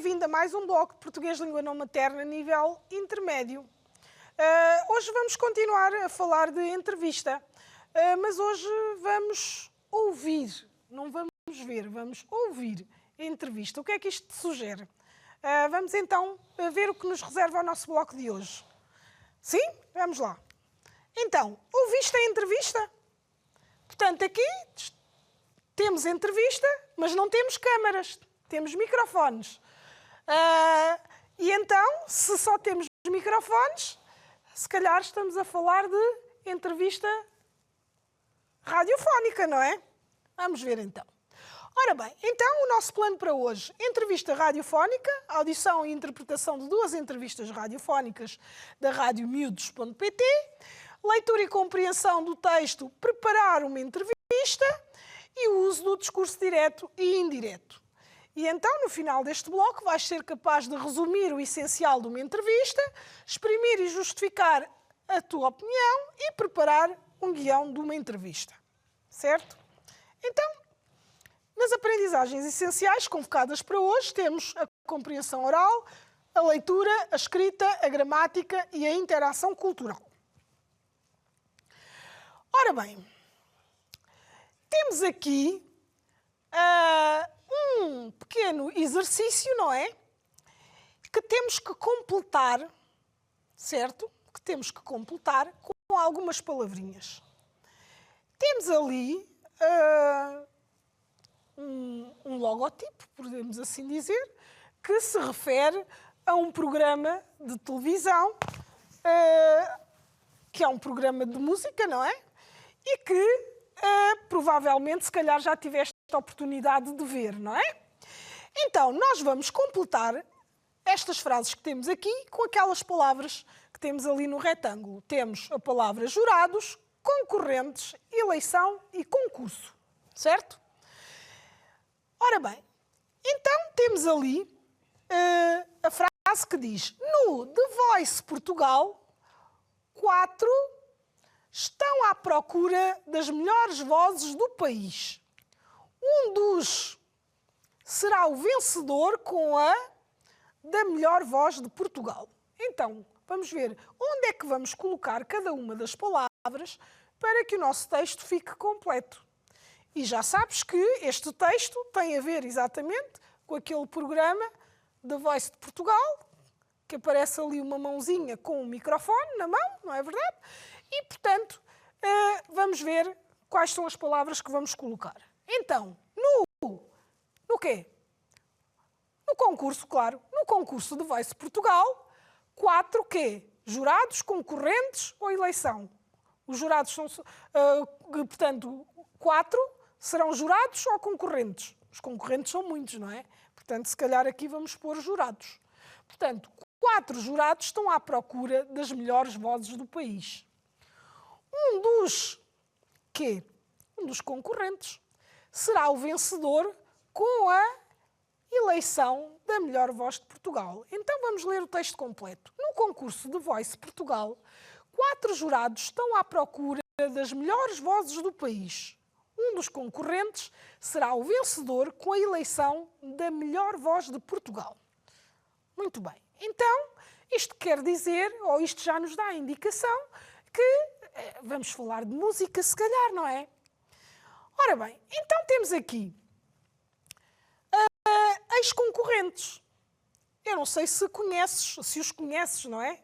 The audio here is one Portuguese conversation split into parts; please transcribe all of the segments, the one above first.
bem-vindo a mais um bloco de português de língua não materna nível intermédio. Hoje vamos continuar a falar de entrevista, mas hoje vamos ouvir, não vamos ver, vamos ouvir a entrevista. O que é que isto te sugere? Vamos então ver o que nos reserva o nosso bloco de hoje. Sim? Vamos lá. Então, ouviste a entrevista? Portanto, aqui temos entrevista, mas não temos câmaras, temos microfones. E então, se só temos microfones, se calhar estamos a falar de entrevista radiofónica, não é? Vamos ver então. Ora bem, então o nosso plano para hoje, entrevista radiofónica, audição e interpretação de 2 entrevistas radiofónicas da Rádio Miúdos.pt, leitura e compreensão do texto, preparar uma entrevista e o uso do discurso direto e indireto. E então, no final deste bloco, vais ser capaz de resumir o essencial de uma entrevista, exprimir e justificar a tua opinião e preparar um guião de uma entrevista. Certo? Então, nas aprendizagens essenciais convocadas para hoje, temos a compreensão oral, a leitura, a escrita, a gramática e a interação cultural. Ora bem, temos aqui um pequeno exercício, não é? Que temos que completar, certo? Que temos que completar com algumas palavrinhas. Temos ali um logotipo, podemos assim dizer, que se refere a um programa de televisão, que é um programa de música, não é? E que provavelmente, se calhar, já tiveste a oportunidade de ver, não é? Então, nós vamos completar estas frases que temos aqui com aquelas palavras que temos ali no retângulo. Temos a palavra jurados, concorrentes, eleição e concurso, certo? Ora bem, então temos ali a frase que diz: no The Voice Portugal, 4 estão à procura das melhores vozes do país. Um dos será o vencedor com a da melhor voz de Portugal. Então, vamos ver onde é que vamos colocar cada uma das palavras para que o nosso texto fique completo. E já sabes que este texto tem a ver exatamente com aquele programa The Voice de Portugal, que aparece ali uma mãozinha com um microfone na mão, não é verdade? E, portanto, vamos ver quais são as palavras que vamos colocar. Então, no quê? No concurso, claro. No concurso de Voice Portugal, 4 quê? Jurados, concorrentes ou eleição? Os jurados são, portanto, 4 serão jurados ou concorrentes? Os concorrentes são muitos, não é? Portanto, se calhar aqui vamos pôr jurados. Portanto, 4 jurados estão à procura das melhores vozes do país. Um dos concorrentes será o vencedor com a eleição da melhor voz de Portugal. Então vamos ler o texto completo. No concurso de Voice Portugal, 4 jurados estão à procura das melhores vozes do país. Um dos concorrentes será o vencedor com a eleição da melhor voz de Portugal. Muito bem. Então, isto quer dizer, ou isto já nos dá a indicação, que vamos falar de música, se calhar, não é? Ora bem, então temos aqui ex-concorrentes. Eu não sei se os conheces, não é?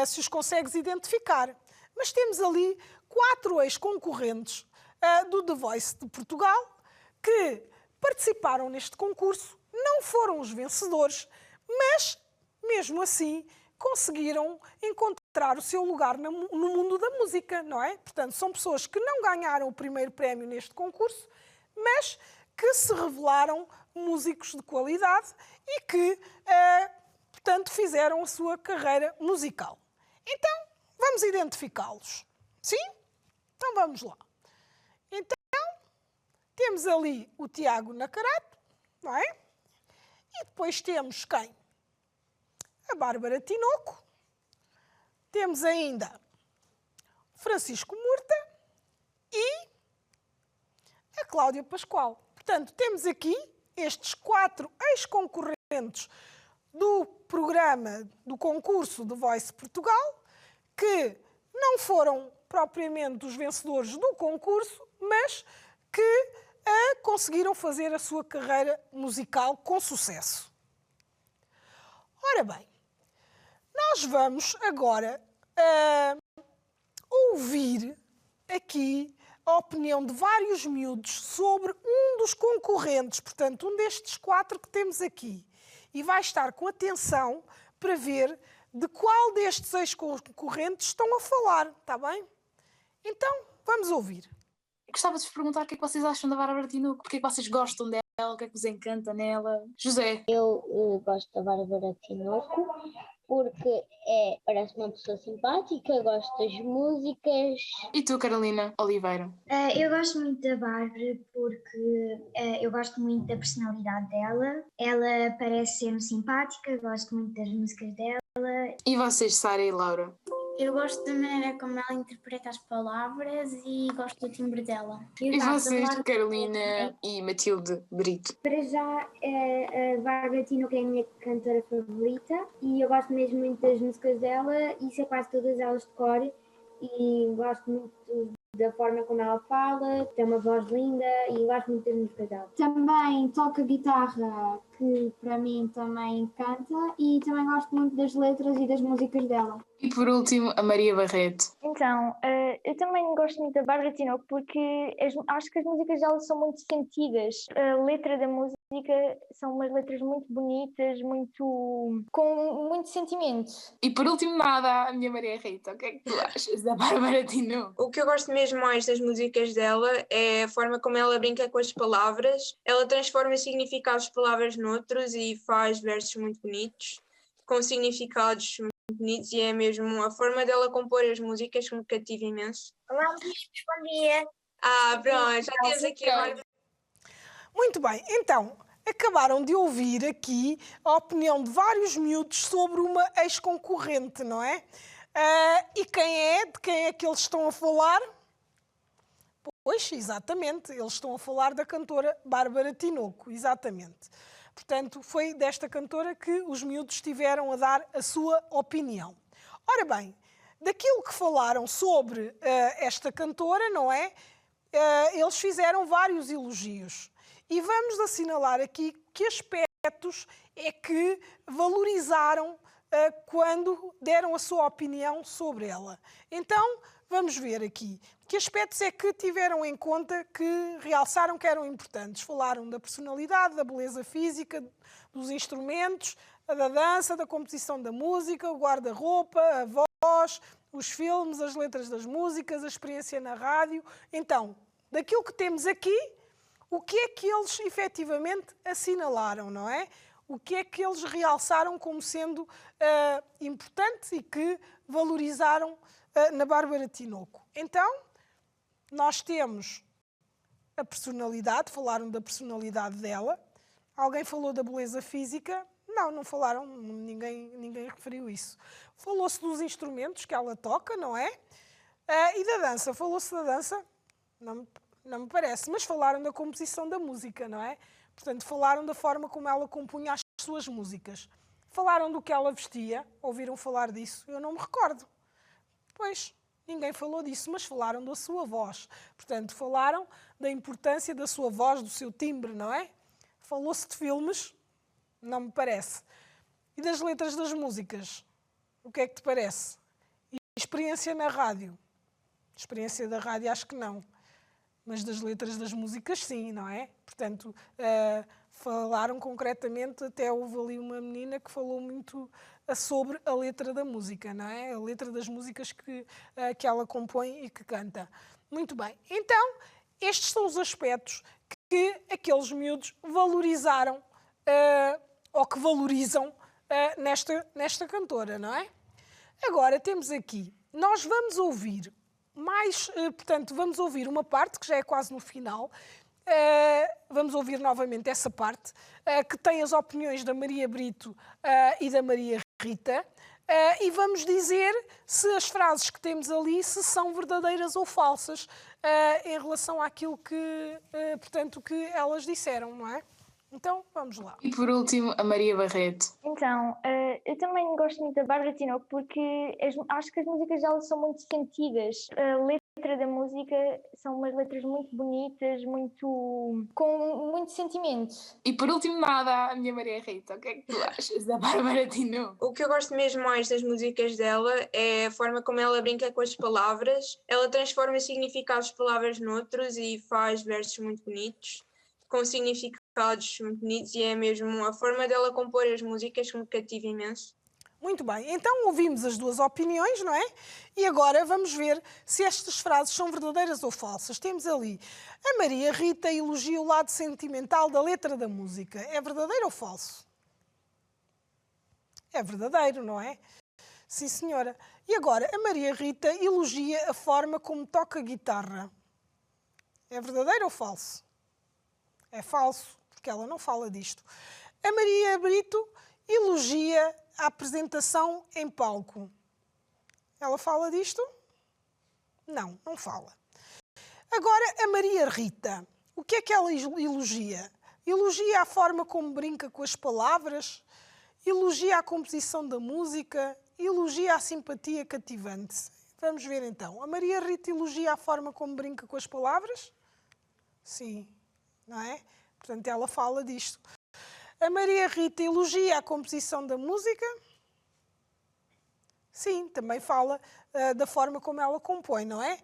Se os consegues identificar. Mas temos ali 4 ex-concorrentes do The Voice de Portugal que participaram neste concurso, não foram os vencedores, mas, mesmo assim, conseguiram encontrar o seu lugar no mundo da música, não é? Portanto, são pessoas que não ganharam o primeiro prémio neste concurso, mas que se revelaram músicos de qualidade e que, portanto, fizeram a sua carreira musical. Então, vamos identificá-los. Sim? Então, vamos lá. Então, temos ali o Tiago Nacarato, não é? E depois temos quem? A Bárbara Tinoco. Temos ainda Francisco Murta e a Cláudia Pascoal. Portanto, temos aqui estes 4 ex-concorrentes do programa do concurso do Voice Portugal, que não foram propriamente os vencedores do concurso, mas que conseguiram fazer a sua carreira musical com sucesso. Ora bem, nós vamos agora ouvir aqui a opinião de vários miúdos sobre um dos concorrentes, portanto, um destes 4 que temos aqui. E vai estar com atenção para ver de qual destes ex-concorrentes estão a falar, está bem? Então, vamos ouvir. Gostava de vos perguntar o que é que vocês acham da Bárbara Tinoco, porque é que vocês gostam dela, o que é que vos encanta nela. José. Eu gosto da Bárbara Tinoco porque parece uma pessoa simpática, gosto das músicas. E tu, Carolina Oliveira? Eu gosto muito da Bárbara porque eu gosto muito da personalidade dela. Ela parece ser simpática, gosto muito das músicas dela. E vocês, Sara e Laura? Eu gosto da maneira como ela interpreta as palavras e gosto do timbre dela. E vocês, Carolina e Matilde Brito? Para já, a Bárbara Tinoco é a minha cantora favorita e eu gosto mesmo muito das músicas dela e sei quase todas elas de cor e gosto muito da forma como ela fala, tem uma voz linda e gosto muito das músicas dela. Também toca guitarra, que para mim também canta, e também gosto muito das letras e das músicas dela. E por último, a Maria Barreto. Então, eu também gosto muito da Bárbara Tinoco porque acho que as músicas dela são muito sentidas. A letra da música são umas letras muito bonitas, com muito sentimento. E por último, nada, a minha Maria Rita. O que é que tu achas da Bárbara Tinoco? O que eu gosto mesmo mais das músicas dela é a forma como ela brinca com as palavras. Ela transforma significados de palavras noutros e faz versos muito bonitos, com significados muito bonitos, e é mesmo a forma dela compor as músicas que me cativa imenso. Olá, bom dia. Pronto, já temos aqui agora. Muito bem, então, acabaram de ouvir aqui a opinião de vários miúdos sobre uma ex-concorrente, não é? E de quem é que eles estão a falar? Pois, exatamente, eles estão a falar da cantora Bárbara Tinoco, exatamente. Portanto, foi desta cantora que os miúdos estiveram a dar a sua opinião. Ora bem, daquilo que falaram sobre esta cantora, não é? Eles fizeram vários elogios. E vamos assinalar aqui que aspectos é que valorizaram quando deram a sua opinião sobre ela. Então, vamos ver aqui que aspectos é que tiveram em conta, que realçaram que eram importantes. Falaram da personalidade, da beleza física, dos instrumentos, da dança, da composição da música, o guarda-roupa, a voz, os filmes, as letras das músicas, a experiência na rádio. Então, daquilo que temos aqui, o que é que eles efetivamente assinalaram, não é? O que é que eles realçaram como sendo importante e que valorizaram na Bárbara Tinoco? Então, nós temos a personalidade, falaram da personalidade dela. Alguém falou da beleza física? Não falaram, ninguém referiu isso. Falou-se dos instrumentos que ela toca, não é? E da dança, falou-se da dança? Não me parece, mas falaram da composição da música, não é? Portanto, falaram da forma como ela compunha as suas músicas. Falaram do que ela vestia, ouviram falar disso? Eu não me recordo. Pois, ninguém falou disso, mas falaram da sua voz. Portanto, falaram da importância da sua voz, do seu timbre, não é? Falou-se de filmes? Não me parece. E das letras das músicas? O que é que te parece? E experiência na rádio? Experiência da rádio acho que não. Mas das letras das músicas sim, não é? Portanto, falaram concretamente, até houve ali uma menina que falou muito sobre a letra da música, não é? A letra das músicas que ela compõe e que canta. Muito bem. Então, estes são os aspectos que aqueles miúdos valorizaram ou que valorizam nesta cantora, não é? Agora temos aqui, nós vamos ouvir portanto, vamos ouvir uma parte que já é quase no final. Vamos ouvir novamente essa parte, que tem as opiniões da Maria Brito e da Maria Rita, e vamos dizer se as frases que temos ali se são verdadeiras ou falsas em relação àquilo que, portanto, que elas disseram, não é? Então, vamos lá. E por último, a Maria Barreto. Então, eu também gosto muito da Bárbara Tinoco porque acho que as músicas dela são muito sentidas. A letra da música são umas letras muito bonitas, com muito sentimento. E por último, nada, a minha Maria Rita. O que é que tu achas da Bárbara Tinoco? O que eu gosto mesmo mais das músicas dela é a forma como ela brinca com as palavras. Ela transforma significados de palavras noutros e faz versos muito bonitos, com significados muito bonitos, e é mesmo a forma dela compor as músicas que me cativa imenso. Muito bem, então ouvimos as duas opiniões, não é? E agora vamos ver se estas frases são verdadeiras ou falsas. Temos ali, a Maria Rita elogia o lado sentimental da letra da música. É verdadeiro ou falso? É verdadeiro, não é? Sim, senhora. E agora, a Maria Rita elogia a forma como toca guitarra. É verdadeiro ou falso? É falso, porque ela não fala disto. A Maria Brito elogia a apresentação em palco. Ela fala disto? Não, não fala. Agora, a Maria Rita. O que é que ela elogia? Elogia a forma como brinca com as palavras, elogia a composição da música, elogia a simpatia cativante. Vamos ver então. A Maria Rita elogia a forma como brinca com as palavras? Sim, não é? Portanto, ela fala disto. A Maria Rita elogia a composição da música? Sim, também fala da forma como ela compõe, não é?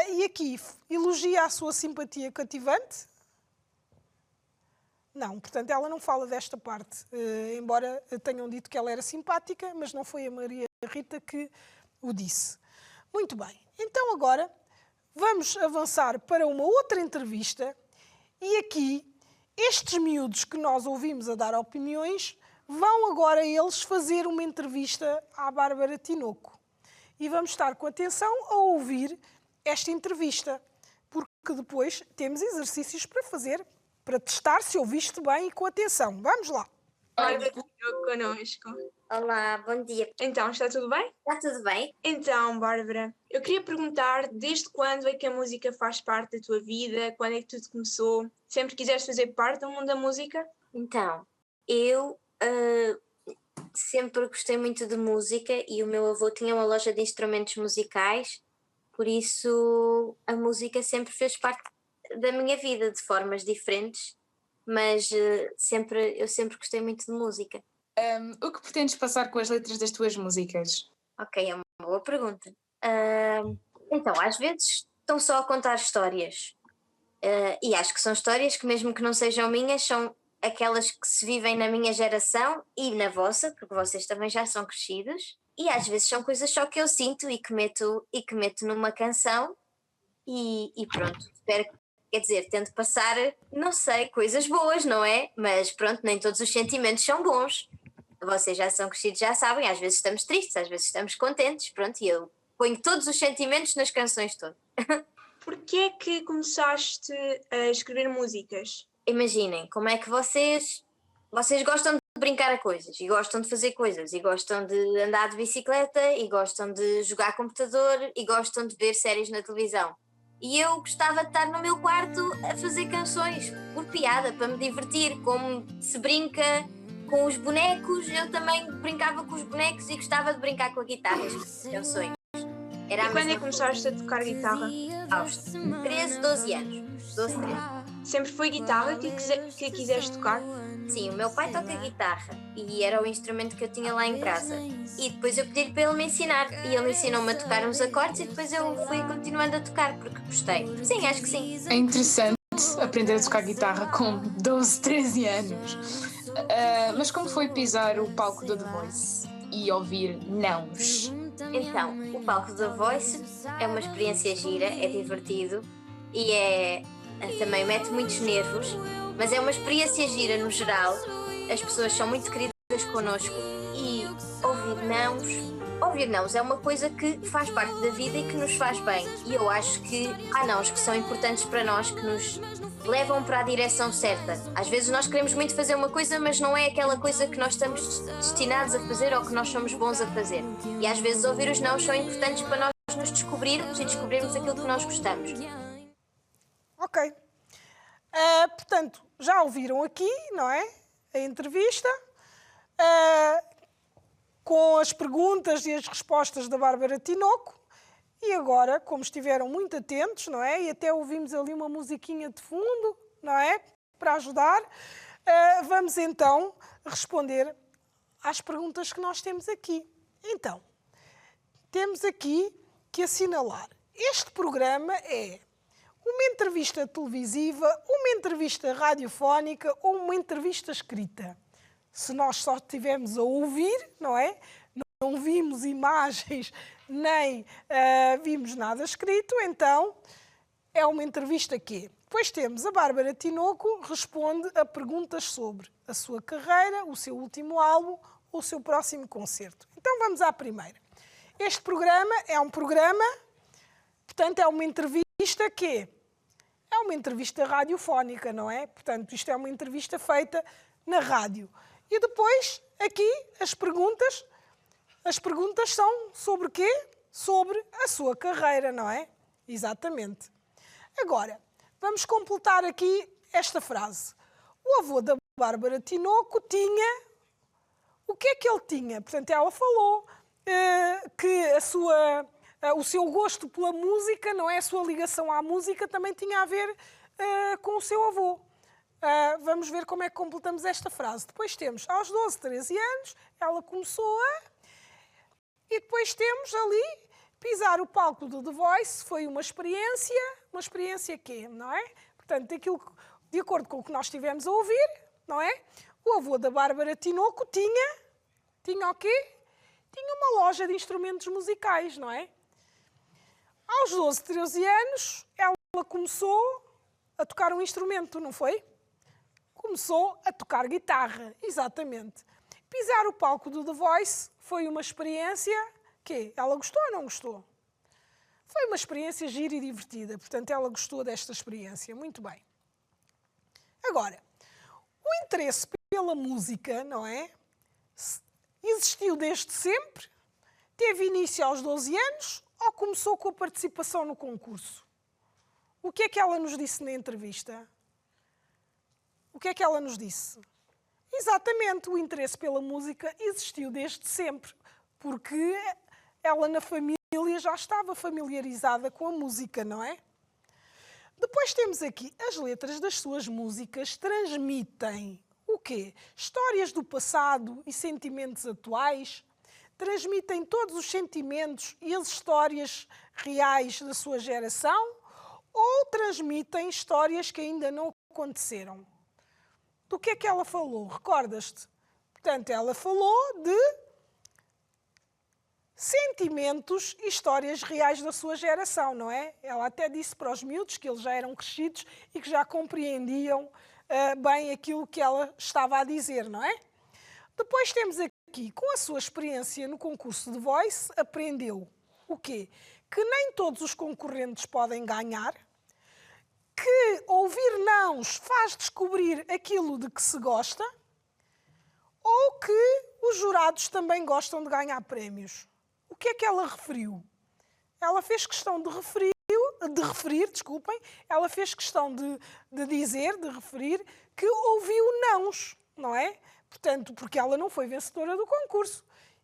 E aqui, elogia a sua simpatia cativante? Não, portanto, ela não fala desta parte, embora tenham dito que ela era simpática, mas não foi a Maria Rita que o disse. Muito bem, então agora vamos avançar para uma outra entrevista e aqui estes miúdos que nós ouvimos a dar opiniões vão agora eles fazer uma entrevista à Bárbara Tinoco. E vamos estar com atenção a ouvir esta entrevista, porque depois temos exercícios para fazer, para testar se ouviste bem e com atenção. Vamos lá. Bárbara Tinoco connosco. Olá, bom dia. Então, está tudo bem? Está tudo bem? Então, Bárbara, eu queria perguntar desde quando é que a música faz parte da tua vida? Quando é que tudo começou? Sempre quiseste fazer parte do mundo da música? Então, eu sempre gostei muito de música e o meu avô tinha uma loja de instrumentos musicais, por isso a música sempre fez parte da minha vida de formas diferentes, mas eu sempre gostei muito de música. O que pretendes passar com as letras das tuas músicas? Ok, é uma boa pergunta. Então, às vezes estão só a contar histórias. E acho que são histórias que, mesmo que não sejam minhas, são aquelas que se vivem na minha geração e na vossa, porque vocês também já são crescidos. E às vezes são coisas só que eu sinto e que meto numa canção e pronto. Espero, quer dizer, tento passar, não sei, coisas boas, não é? Mas pronto, nem todos os sentimentos são bons. Vocês já são crescidos, já sabem, às vezes estamos tristes, às vezes estamos contentes, pronto, e eu ponho todos os sentimentos nas canções todas. Porquê é que começaste a escrever músicas? Imaginem, como é que vocês gostam de brincar a coisas, e gostam de fazer coisas, e gostam de andar de bicicleta, e gostam de jogar computador, e gostam de ver séries na televisão. E eu gostava de estar no meu quarto a fazer canções, por piada, para me divertir, como se brinca com os bonecos, eu também brincava com os bonecos e gostava de brincar com a guitarra, as canções. E quando é que começaste a tocar guitarra? Aos 13, 12 anos. 12, 13. Sempre foi guitarra que quiseste tocar? Sim, o meu pai toca guitarra e era o instrumento que eu tinha lá em casa. E depois eu pedi-lhe para ele me ensinar. E ele ensinou-me a tocar uns acordes e depois eu fui continuando a tocar porque gostei. Sim, acho que sim. É interessante aprender a tocar guitarra com 12, 13 anos. Mas como foi pisar o palco do The Voice e ouvir nãos? Então, o palco do The Voice é uma experiência gira, é divertido e também mete muitos nervos, mas é uma experiência gira no geral. As pessoas são muito queridas connosco e ouvir nãos é uma coisa que faz parte da vida e que nos faz bem. E eu acho que há nãos que são importantes para nós, que nos levam para a direção certa. Às vezes nós queremos muito fazer uma coisa, mas não é aquela coisa que nós estamos destinados a fazer ou que nós somos bons a fazer. E às vezes ouvir os nãos são importantes para nós nos descobrirmos e descobrirmos aquilo que nós gostamos. Ok. Portanto, já ouviram aqui, não é? A entrevista, com as perguntas e as respostas da Bárbara Tinoco. E agora, como estiveram muito atentos, não é? E até ouvimos ali uma musiquinha de fundo, não é? Para ajudar, vamos então responder às perguntas que nós temos aqui. Então, temos aqui que assinalar. Este programa é uma entrevista televisiva, uma entrevista radiofónica ou uma entrevista escrita. Se nós só estivermos a ouvir, não é? Não vimos imagens, nem vimos nada escrito, então é uma entrevista quê? Depois temos a Bárbara Tinoco, responde a perguntas sobre a sua carreira, o seu último álbum ou o seu próximo concerto. Então vamos à primeira. Este programa é um programa, portanto é uma entrevista quê? É uma entrevista radiofónica, não é? Portanto, isto é uma entrevista feita na rádio. E depois, aqui, as perguntas são sobre quê? Sobre a sua carreira, não é? Exatamente. Agora, vamos completar aqui esta frase. O avô da Bárbara Tinoco tinha... O que é que ele tinha? Portanto, ela falou que o seu gosto pela música, não é? A sua ligação à música também tinha a ver com o seu avô. Vamos ver como é que completamos esta frase. Depois temos, aos 12, 13 anos, ela começou a... E depois temos ali, pisar o palco do The Voice foi uma experiência quê, não é? Portanto, de acordo com o que nós estivemos a ouvir, não é? O avô da Bárbara Tinoco tinha o quê? Tinha uma loja de instrumentos musicais, não é? Aos 12, 13 anos, ela começou a tocar um instrumento, não foi? Começou a tocar guitarra, exatamente. Pisar o palco do The Voice foi uma experiência que ela gostou ou não gostou? Foi uma experiência gira e divertida, portanto ela gostou desta experiência, muito bem. Agora, o interesse pela música, não é? Existiu desde sempre? Teve início aos 12 anos ou começou com a participação no concurso? O que é que ela nos disse na entrevista? O que é que ela nos disse? Exatamente, o interesse pela música existiu desde sempre, porque ela na família já estava familiarizada com a música, não é? Depois temos aqui, as letras das suas músicas transmitem o quê? Histórias do passado e sentimentos atuais, transmitem todos os sentimentos e as histórias reais da sua geração ou transmitem histórias que ainda não aconteceram. Do que é que ela falou? Recordas-te? Portanto, ela falou de sentimentos e histórias reais da sua geração, não é? Ela até disse para os miúdos que eles já eram crescidos e que já compreendiam bem aquilo que ela estava a dizer, não é? Depois temos aqui, com a sua experiência no concurso de Voice, aprendeu o quê? Que nem todos os concorrentes podem ganhar, que ouvir nãos faz descobrir aquilo de que se gosta ou que os jurados também gostam de ganhar prémios. O que é que ela referiu? Ela fez questão de referir, ela fez questão de referir que ouviu nãos, não é? Portanto, porque ela não foi vencedora do concurso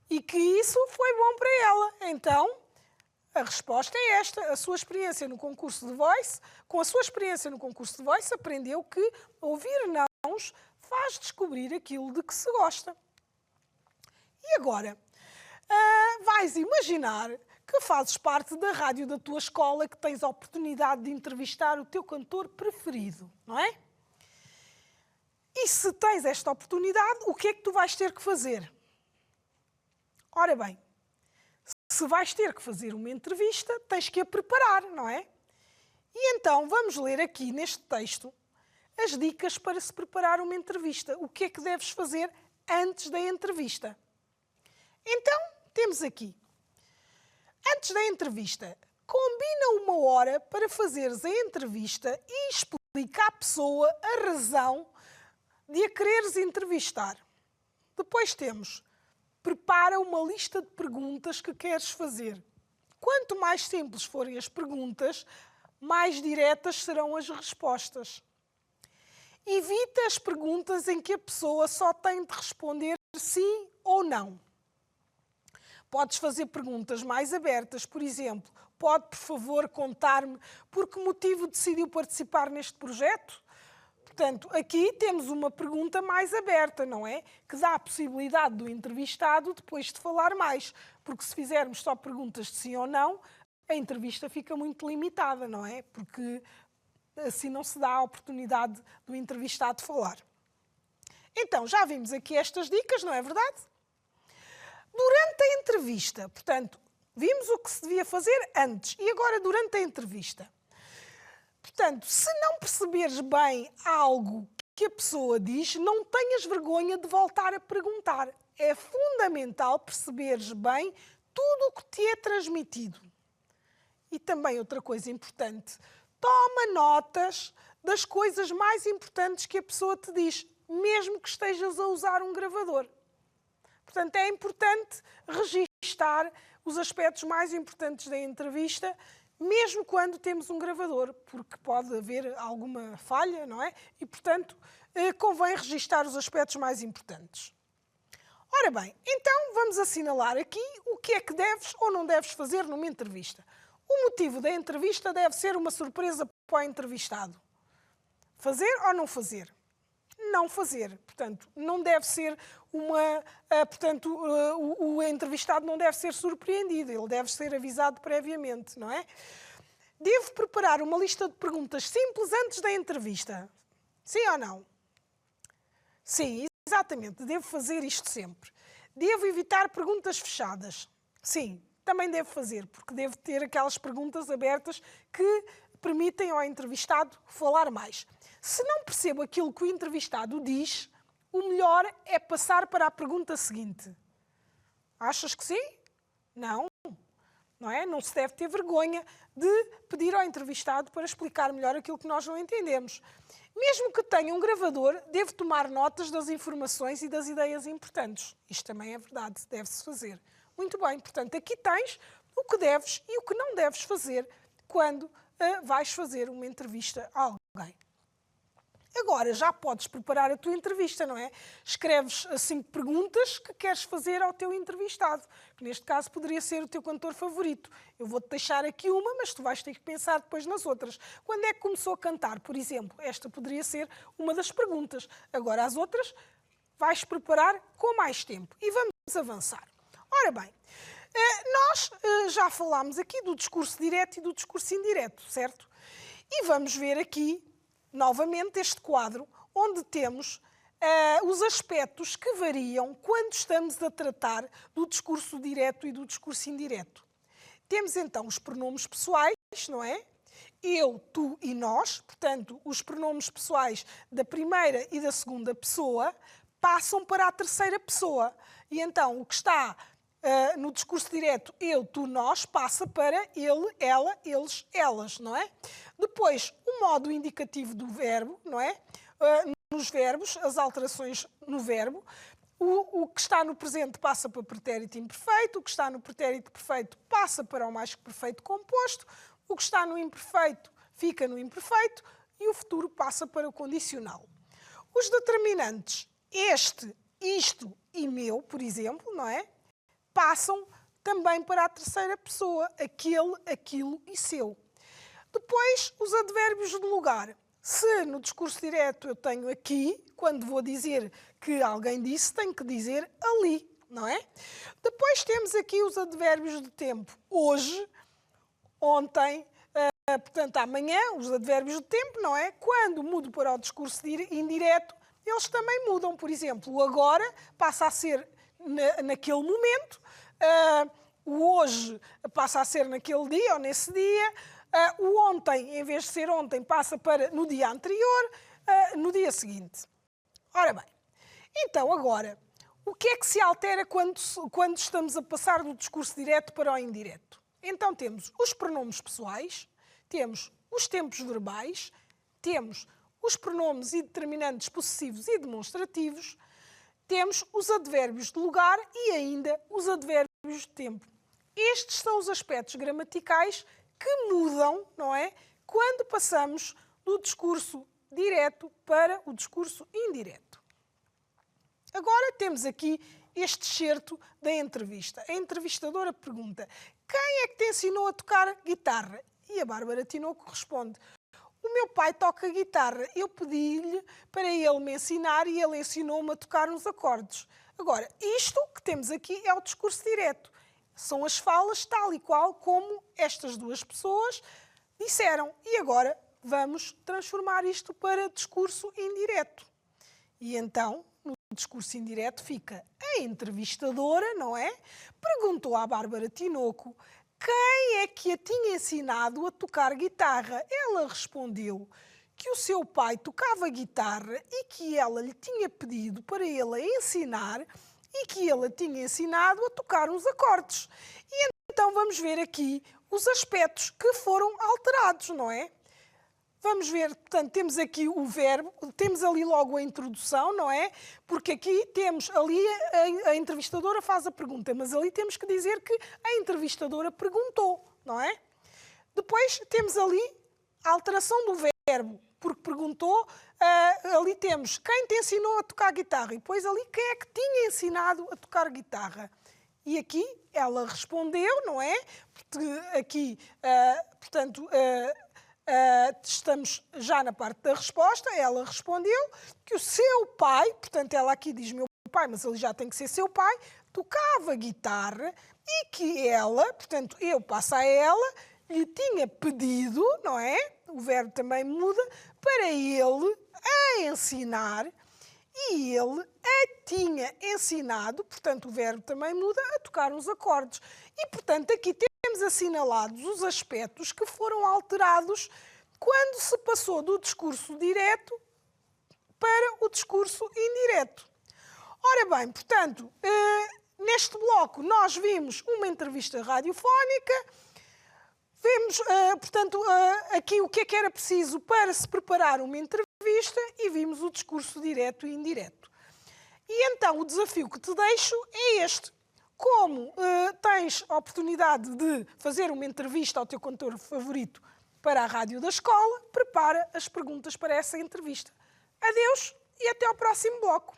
e que isso foi bom para ela. Então, a resposta é esta. A sua experiência no concurso de Voice, com a sua experiência no concurso de Voice, aprendeu que ouvir nãos faz descobrir aquilo de que se gosta. E agora, vais imaginar que fazes parte da rádio da tua escola, que tens a oportunidade de entrevistar o teu cantor preferido, não é? E se tens esta oportunidade, o que é que tu vais ter que fazer? Ora bem, se vais ter que fazer uma entrevista, tens que a preparar, não é? E então vamos ler aqui neste texto as dicas para se preparar uma entrevista. O que é que deves fazer antes da entrevista? Então, temos aqui. Antes da entrevista, combina uma hora para fazeres a entrevista e explica à pessoa a razão de a quereres entrevistar. Depois temos, prepara uma lista de perguntas que queres fazer. Quanto mais simples forem as perguntas, mais diretas serão as respostas. Evita as perguntas em que a pessoa só tem de responder sim ou não. Podes fazer perguntas mais abertas, por exemplo, pode, por favor, contar-me por que motivo decidiu participar neste projeto? Portanto, aqui temos uma pergunta mais aberta, não é? Que dá a possibilidade do entrevistado depois de falar mais, porque se fizermos só perguntas de sim ou não, a entrevista fica muito limitada, não é? Porque assim não se dá a oportunidade do entrevistado falar. Então, já vimos aqui estas dicas, não é verdade? Durante a entrevista, portanto, vimos o que se devia fazer antes e agora durante a entrevista. Portanto, se não perceberes bem algo que a pessoa diz, não tenhas vergonha de voltar a perguntar. É fundamental perceberes bem tudo o que te é transmitido. E também outra coisa importante, toma notas das coisas mais importantes que a pessoa te diz, mesmo que estejas a usar um gravador. Portanto, é importante registar os aspectos mais importantes da entrevista, mesmo quando temos um gravador, porque pode haver alguma falha, não é? E, portanto, convém registar os aspectos mais importantes. Ora bem, então vamos assinalar aqui o que é que deves ou não deves fazer numa entrevista. O motivo da entrevista deve ser uma surpresa para o entrevistado. Fazer ou não fazer? Não fazer. Portanto, não deve ser uma... o entrevistado não deve ser surpreendido, ele deve ser avisado previamente, não é? Devo preparar uma lista de perguntas simples antes da entrevista. Sim ou não? Sim, exatamente. Devo fazer isto sempre. Devo evitar perguntas fechadas. Sim, também devo fazer, porque devo ter aquelas perguntas abertas que permitem ao entrevistado falar mais. Se não percebo aquilo que o entrevistado diz, o melhor é passar para a pergunta seguinte. Achas que sim? Não. Não é? Não se deve ter vergonha de pedir ao entrevistado para explicar melhor aquilo que nós não entendemos. Mesmo que tenha um gravador, devo tomar notas das informações e das ideias importantes. Isto também é verdade, deve-se fazer. Muito bem, portanto, aqui tens o que deves e o que não deves fazer quando vais fazer uma entrevista a alguém. Agora já podes preparar a tua entrevista, não é? Escreves 5 perguntas que queres fazer ao teu entrevistado, que neste caso poderia ser o teu cantor favorito. Eu vou-te deixar aqui uma, mas tu vais ter que pensar depois nas outras. Quando é que começou a cantar, por exemplo? Esta poderia ser uma das perguntas. Agora as outras vais preparar com mais tempo. E vamos avançar. Ora bem, nós já falámos aqui do discurso direto e do discurso indireto, certo? E vamos ver aqui novamente este quadro, onde temos os aspectos que variam quando estamos a tratar do discurso direto e do discurso indireto. Temos então os pronomes pessoais, não é? Eu, tu e nós, portanto, os pronomes pessoais da primeira e da segunda pessoa passam para a terceira pessoa. E então o que está no discurso direto, eu, tu, nós, passa para ele, ela, eles, elas, não é? Depois, o modo indicativo do verbo, não é? Nos verbos, as alterações no verbo. O que está no presente passa para o pretérito imperfeito, o que está no pretérito perfeito passa para o mais que perfeito composto, o que está no imperfeito fica no imperfeito e o futuro passa para o condicional. Os determinantes, este, isto e meu, por exemplo, não é? Passam também para a terceira pessoa, aquele, aquilo e seu. Depois, os advérbios de lugar. Se no discurso direto eu tenho aqui, quando vou dizer que alguém disse, tenho que dizer ali, não é? Depois temos aqui os advérbios de tempo. Hoje, ontem, portanto amanhã, os advérbios de tempo, não é? Quando mudo para o discurso indireto, eles também mudam. Por exemplo, o agora passa a ser naquele momento, o hoje passa a ser naquele dia ou nesse dia, o ontem, em vez de ser ontem, passa para no dia anterior, no dia seguinte. Ora bem, então agora, o que é que se altera quando estamos a passar do discurso direto para o indireto? Então temos os pronomes pessoais, temos os tempos verbais, temos os pronomes indeterminantes possessivos e demonstrativos, temos os advérbios de lugar e ainda os advérbios de tempo. Estes são os aspectos gramaticais que mudam, não é? Quando passamos do discurso direto para o discurso indireto. Agora temos aqui este excerto da entrevista. A entrevistadora pergunta: quem é que te ensinou a tocar guitarra? E a Bárbara Tinoco responde: o meu pai toca guitarra, eu pedi-lhe para ele me ensinar e ele ensinou-me a tocar uns acordes. Agora, isto que temos aqui é o discurso direto. São as falas tal e qual como estas duas pessoas disseram. E agora vamos transformar isto para discurso indireto. E então, no discurso indireto fica a entrevistadora, não é? Perguntou à Bárbara Tinoco quem é que a tinha ensinado a tocar guitarra. Ela respondeu que o seu pai tocava guitarra e que ela lhe tinha pedido para ele a ensinar e que ele a tinha ensinado a tocar uns acordes. E então vamos ver aqui os aspectos que foram alterados, não é? Vamos ver, portanto, temos aqui o verbo, temos ali logo a introdução, não é? Porque aqui temos, ali a entrevistadora faz a pergunta, mas ali temos que dizer que a entrevistadora perguntou, não é? Depois temos ali a alteração do verbo, porque perguntou, ali temos quem te ensinou a tocar guitarra e depois ali quem é que tinha ensinado a tocar guitarra. E aqui ela respondeu, não é? Porque aqui, portanto, estamos já na parte da resposta. Ela respondeu que o seu pai, portanto ela aqui diz meu pai, mas ele já tem que ser seu pai, tocava guitarra e que ela, portanto eu passo a ela, lhe tinha pedido, não é? O verbo também muda, para ele a ensinar e ele a tinha ensinado, portanto o verbo também muda, a tocar uns acordes. E portanto aqui temos assinalados os aspectos que foram alterados quando se passou do discurso direto para o discurso indireto. Ora bem, portanto, neste bloco nós vimos uma entrevista radiofónica, vimos, portanto, aqui o que é que era preciso para se preparar uma entrevista e vimos o discurso direto e indireto. E então o desafio que te deixo é este. Como tens a oportunidade de fazer uma entrevista ao teu cantor favorito para a rádio da escola, prepara as perguntas para essa entrevista. Adeus e até ao próximo bloco.